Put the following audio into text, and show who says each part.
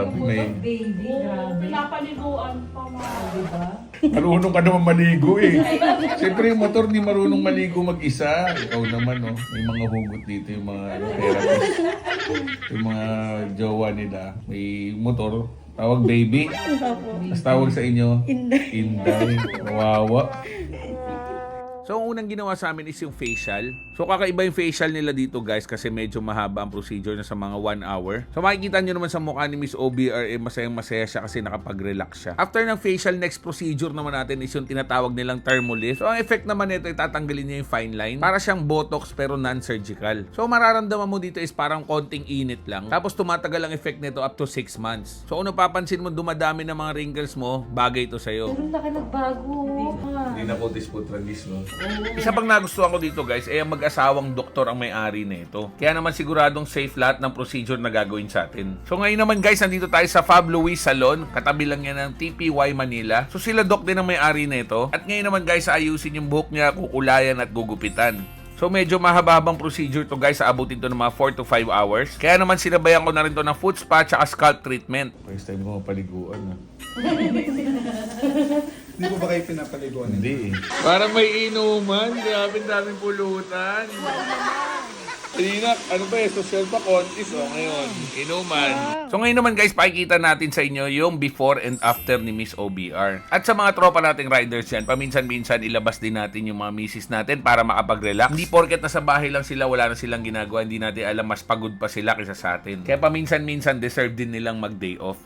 Speaker 1: May
Speaker 2: Baby, grabe.
Speaker 3: Pinapaliguan pa mga.
Speaker 2: Diba?
Speaker 1: marunong ka naman maligo eh. Siyempre yung motor di marunong maligo mag-isa. Ikaw naman oh, may mga hugot dito yung mga therapist. Yung mga jowa nila. May motor, tawag baby. Tapos tawag sa inyo, Inday. Kawawa. So, ang unang ginawa sa amin is yung facial. So, kakaiba yung facial nila dito guys kasi medyo mahaba ang procedure na sa mga 1 hour. So, makikita nyo naman sa mukha ni Miss OBR, masayang-masaya siya kasi nakapag-relax siya. After ng facial, next procedure naman natin is yung tinatawag nilang thermolift. So, ang effect naman nito, itatanggalin niya yung fine line. Para siyang botox pero non-surgical. So, mararamdaman mo dito is parang konting init lang. Tapos, tumatagal ang effect nito up to 6 months. So, kung napapansin mo, dumadami ng mga wrinkles mo, bagay ito sa'yo.
Speaker 2: Pero laki nagbago.
Speaker 1: Hindi na ko disputranis, no? Isa pang nagustuhan ko dito guys, ay ang mag-asawang doktor ang may-ari nito. Kaya naman siguradong safe lahat ng procedure na gagawin sa atin. So ngayon naman guys, nandito tayo sa Fab Louis Salon. Katabi lang yan ng TPY Manila. So sila doc din ang may-ari nito. At ngayon naman guys, ayusin yung buhok niya, kukulayan at gugupitan. So medyo mahaba-habang procedure to guys, aabutin to ng mga 4 to 5 hours. Kaya naman sinabayan ko na rin to ng foot spa at scalp treatment. First time ko mapaliguan na.
Speaker 4: Hindi ko ba kayo pinapaliguan?
Speaker 1: Hindi eh. Parang may inuman. Grabe daming pulutan. Kanina, ano ba eh, social pa kontis oh, ngayon. Inuman. So ngayon naman guys, pakikita natin sa inyo yung before and after ni Miss OBR. At sa mga tropa nating riders yan, paminsan-minsan ilabas din natin yung mga misis natin para makapag-relax. Hindi porket nasa bahay lang sila, wala na silang ginagawa, hindi natin alam mas pagod pa sila kaysa sa atin. Kaya paminsan-minsan deserve din nilang mag-day off.